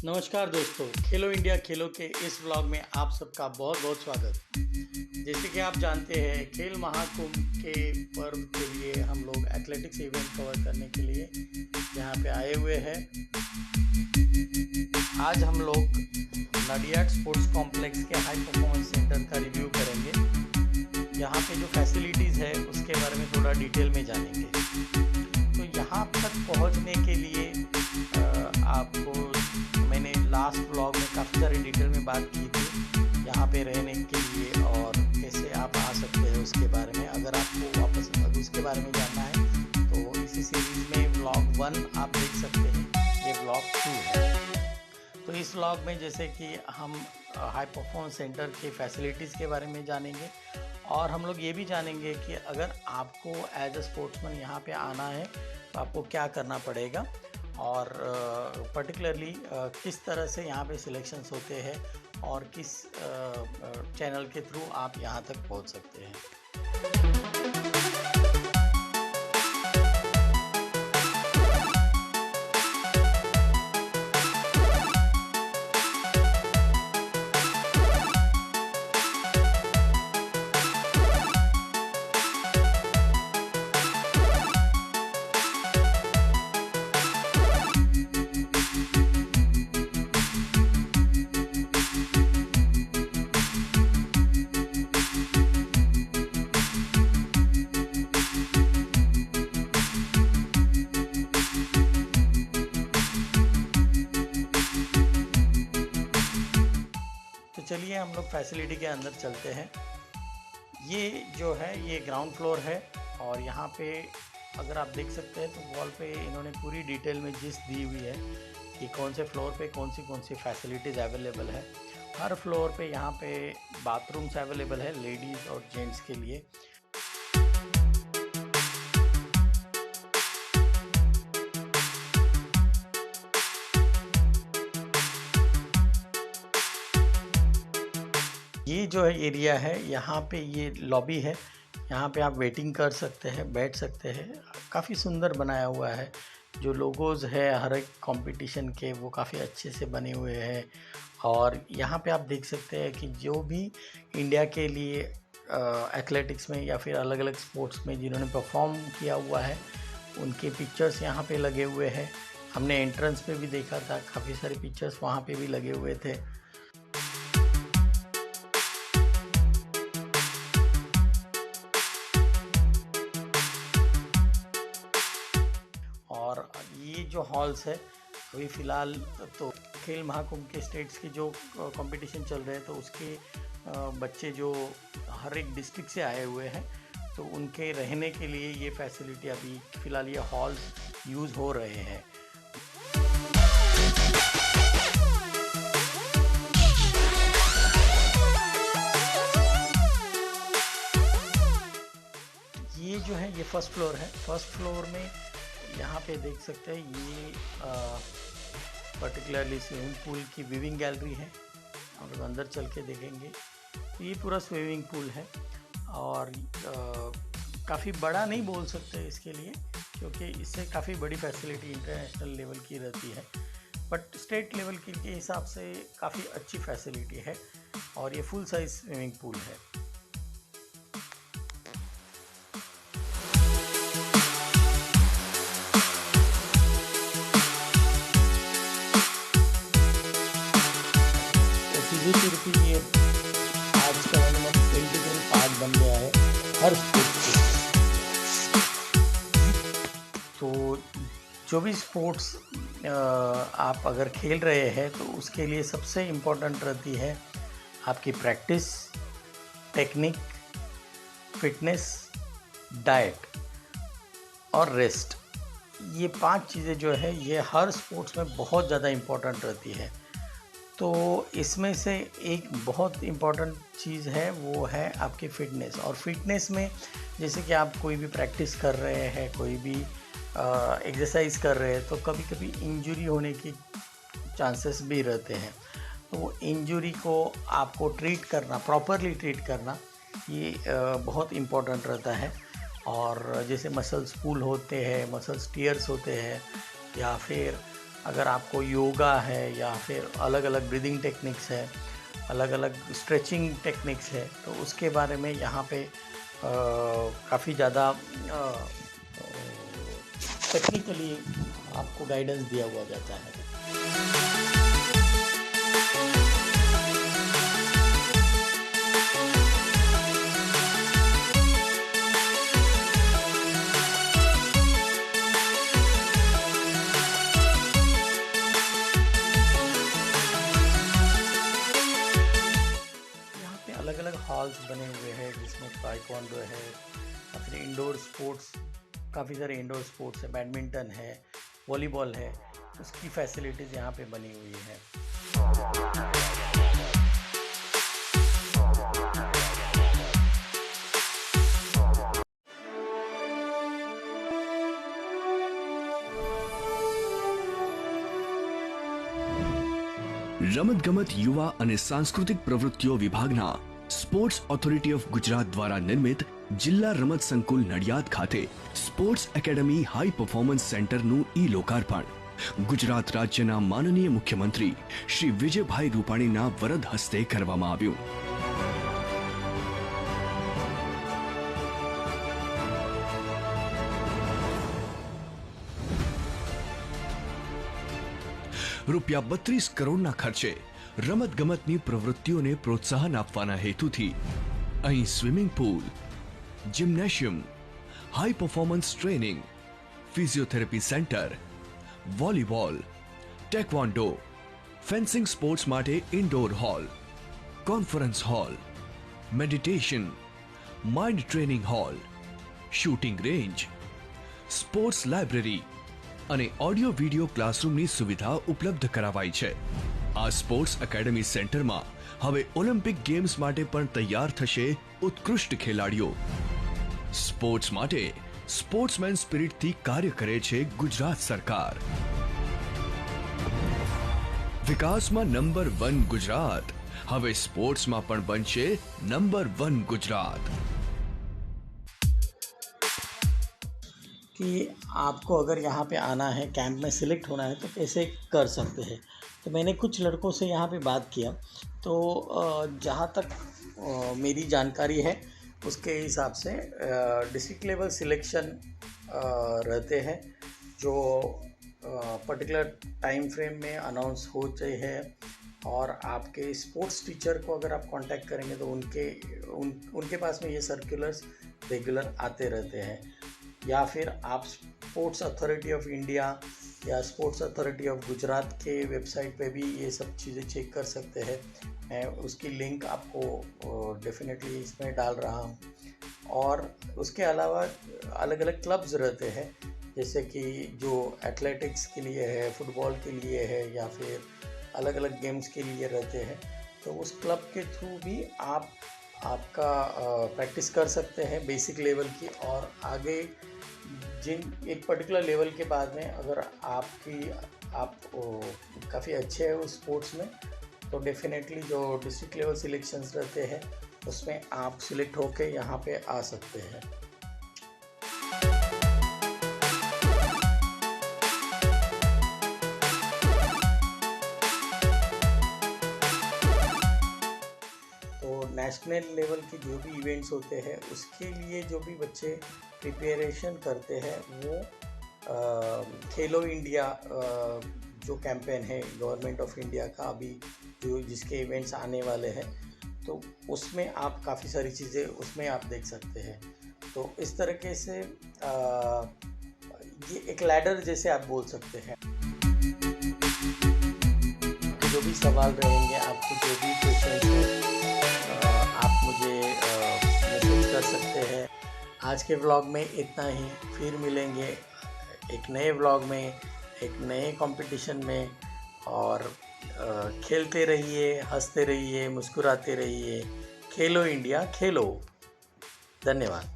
नमस्कार दोस्तों, खेलो इंडिया खेलो के इस व्लॉग में आप सबका बहुत बहुत स्वागत। जैसे कि आप जानते हैं, खेल महाकुंभ के पर्व के लिए हम लोग एथलेटिक्स इवेंट कवर करने के लिए यहाँ पे आए हुए हैं। आज हम लोग नडियाड स्पोर्ट्स कॉम्प्लेक्स के हाई परफॉर्मेंस सेंटर का रिव्यू करेंगे। यहाँ पे जो फैसिलिटीज़ है उसके बारे में थोड़ा डिटेल में जानेंगे। तो यहाँ तक पहुँचने के लिए आपको मैंने लास्ट व्लॉग में काफ़ी सारी डिटेल में बात की थी यहाँ पे रहने के लिए और कैसे आप आ सकते हैं उसके बारे में। अगर आपको वापस उसके बारे में जानना है तो इसी सीरीज़ में व्लॉग 1 आप देख सकते हैं, ये व्लॉग 2 है। तो इस व्लॉग में जैसे कि हम हाई परफॉर्मेंस सेंटर के फैसिलिटीज़ के बारे में जानेंगे और हम लोग ये भी जानेंगे कि अगर आपको एज अ स्पोर्ट्समैन यहाँ पे आना है तो आपको क्या करना पड़ेगा और पर्टिकुलरली किस तरह से यहाँ पे सिलेक्शंस होते हैं और किस चैनल के थ्रू आप यहाँ तक पहुँच सकते हैं। चलिए हम लोग फैसिलिटी के अंदर चलते हैं। ये जो है ये ग्राउंड फ्लोर है और यहाँ पे अगर आप देख सकते हैं तो वॉल पे इन्होंने पूरी डिटेल में जिस दी हुई है कि कौन से फ्लोर पे कौन सी फैसिलिटीज़ अवेलेबल है। हर फ्लोर पे यहाँ पे बाथरूम्स अवेलेबल है लेडीज़ और जेंट्स के लिए। ये जो है एरिया है, यहाँ पे ये लॉबी है, यहाँ पे आप वेटिंग कर सकते हैं, बैठ सकते हैं। काफ़ी सुंदर बनाया हुआ है। जो लोगोज़ है हर एक कंपटीशन के वो काफ़ी अच्छे से बने हुए हैं और यहाँ पे आप देख सकते हैं कि जो भी इंडिया के लिए एथलेटिक्स में या फिर अलग अलग स्पोर्ट्स में जिन्होंने परफॉर्म किया हुआ है उनके पिक्चर्स यहाँ पे लगे हुए हैं। हमने एंट्रेंस पे भी देखा था, काफ़ी सारे पिक्चर्स वहाँ पे भी लगे हुए थे। और ये जो हॉल्स है अभी फ़िलहाल तो खेल महाकुंभ के स्टेट्स की जो कंपटीशन चल रहे हैं तो उसके बच्चे जो हर एक डिस्ट्रिक्ट से आए हुए हैं तो उनके रहने के लिए ये फैसिलिटी अभी फ़िलहाल ये हॉल्स यूज़ हो रहे हैं। ये जो है ये फर्स्ट फ्लोर है। फर्स्ट फ्लोर में यहाँ पे देख सकते हैं ये पर्टिकुलरली स्विमिंग पूल की विविंग गैलरी है और अंदर चल के देखेंगे तो ये पूरा स्विमिंग पूल है और काफ़ी बड़ा नहीं बोल सकते इसके लिए क्योंकि इससे काफ़ी बड़ी फैसिलिटी इंटरनेशनल लेवल की रहती है, बट स्टेट लेवल के हिसाब से काफ़ी अच्छी फैसिलिटी है और ये फुल साइज स्विमिंग पूल है। ये आज का इंटीग्रल पार्ट बन गया है हर स्पोर्ट्स के। तो जो भी स्पोर्ट्स आप अगर खेल रहे हैं तो उसके लिए सबसे इम्पोर्टेंट रहती है आपकी प्रैक्टिस, टेक्निक, फिटनेस, डाइट और रेस्ट। ये 5 चीज़ें जो है ये हर स्पोर्ट्स में बहुत ज़्यादा इम्पोर्टेंट रहती है। तो इसमें से एक बहुत इम्पॉर्टेंट चीज़ है वो है आपकी फ़िटनेस। और फिटनेस में जैसे कि आप कोई भी प्रैक्टिस कर रहे हैं, कोई भी एक्सरसाइज कर रहे हैं तो कभी कभी इंजरी होने की चांसेस भी रहते हैं। तो वो इंजरी को आपको ट्रीट करना, प्रॉपरली ट्रीट करना ये बहुत इम्पॉर्टेंट रहता है। और जैसे मसल्स पुल होते हैं, मसल्स टियर्स होते हैं या फिर अगर आपको योगा है या फिर अलग अलग ब्रीदिंग टेक्निक्स है, अलग अलग स्ट्रेचिंग टेक्निक्स है, तो उसके बारे में यहाँ पे काफ़ी ज़्यादा टेक्निकली आपको गाइडेंस दिया हुआ जाता है। अलग अलग हॉल्स बने हुए हैं जिसमें ताइक्वांडो है, फिर इंडोर स्पोर्ट्स, काफ़ी सारे इंडोर स्पोर्ट्स है, बैडमिंटन है, वॉलीबॉल है, उसकी फैसिलिटीज़ यहाँ पे बनी हुई है। રમતગમત યુવા અને સાંસ્કૃતિક પ્રવૃત્તિઓ વિભાગના સ્પોર્ટ્સ ઓથોરિટી ઓફ ગુજરાત દ્વારા નિર્મિત જિલ્લા રમત સંકુલ નડિયાદ ખાતે સ્પોર્ટ્સ એકેડમી હાઈ પરફોર્મન્સ સેન્ટરનું ઈ લોકાર્પણ ગુજરાત રાજ્યના માનનીય મુખ્યમંત્રી શ્રી વિજયભાઈ રૂપાણીના વરદ હસ્તે કરવામાં આવ્યું। રૂપિયા 32 કરોડના ખર્ચે રમતગમતની પ્રવૃત્તિઓને પ્રોત્સાહન આપવાના હેતુથી અહીં swimming pool, gymnasium, high performance training, physiotherapy centre, volleyball, taekwondo, fencing sports માટે indoor hall, conference hall, meditation, mind training hall, shooting range, sports library અને ઓડિયો વિડિયો ક્લાસરૂમની સુવિધા ઉપલબ્ધ કરાવાઈ છે। આ સ્પોર્ટ્સ એકેડમી સેન્ટરમાં હવે ઓલિમ્પિક ગેમ્સ માટે પણ તૈયાર થશે ઉત્કૃષ્ટ ખેલાડીઓ। સ્પોર્ટ્સ માટે સ્પોર્ટ્સમેન સ્પિરિટથી કાર્ય કરે છે ગુજરાત સરકાર। વિકાસમાં નંબર 1 ગુજરાત હવે સ્પોર્ટ્સમાં પણ બનશે નંબર 1 ગુજરાત। कि आपको अगर यहाँ पे आना है, कैंप में सिलेक्ट होना है, तो कैसे कर सकते हैं। तो मैंने कुछ लड़कों से यहाँ पे बात किया, तो जहाँ तक मेरी जानकारी है उसके हिसाब से डिस्ट्रिक्ट लेवल सिलेक्शन रहते हैं जो पर्टिकुलर टाइम फ्रेम में अनाउंस होते हैं। और आपके स्पोर्ट्स टीचर को अगर आप कांटेक्ट करेंगे तो उनके पास में ये सर्कुलर्स रेगुलर आते रहते हैं। या फिर आप स्पोर्ट्स अथॉरिटी ऑफ इंडिया या स्पोर्ट्स अथॉरिटी ऑफ गुजरात के वेबसाइट पे भी ये सब चीज़ें चेक कर सकते हैं। मैं उसकी लिंक आपको डेफिनेटली इसमें डाल रहा हूँ। और उसके अलावा अलग अलग क्लब्स रहते हैं, जैसे कि जो एथलेटिक्स के लिए है, फुटबॉल के लिए है, या फिर अलग अलग गेम्स के लिए रहते हैं। तो उस क्लब के थ्रू भी आपका प्रैक्टिस कर सकते हैं बेसिक लेवल की। और आगे एक पर्टिकुलर लेवल के बाद में अगर आप काफ़ी अच्छे हैं उस स्पोर्ट्स में, तो डेफिनेटली जो डिस्ट्रिक्ट लेवल सिलेक्शंस रहते हैं उसमें आप सिलेक्ट होके यहाँ पे आ सकते हैं। नेशनल लेवल के जो भी इवेंट्स होते हैं उसके लिए जो भी बच्चे प्रिपरेशन करते हैं वो खेलो इंडिया जो कैंपेन है गवर्नमेंट ऑफ इंडिया का अभी जिसके इवेंट्स आने वाले हैं, तो उसमें आप काफ़ी सारी चीज़ें उसमें आप देख सकते हैं। तो इस तरीके से ये एक लैडर जैसे आप बोल सकते हैं। तो जो भी सवाल रहेंगे, आपको जो भी क्वेश्चन है, आप मुझे मैसेज कर सकते हैं। आज के व्लॉग में इतना ही, फिर मिलेंगे एक नए व्लॉग में, एक नए कंपटीशन में। और खेलते रहिए, हंसते रहिए, मुस्कुराते रहिए। खेलो इंडिया खेलो। धन्यवाद।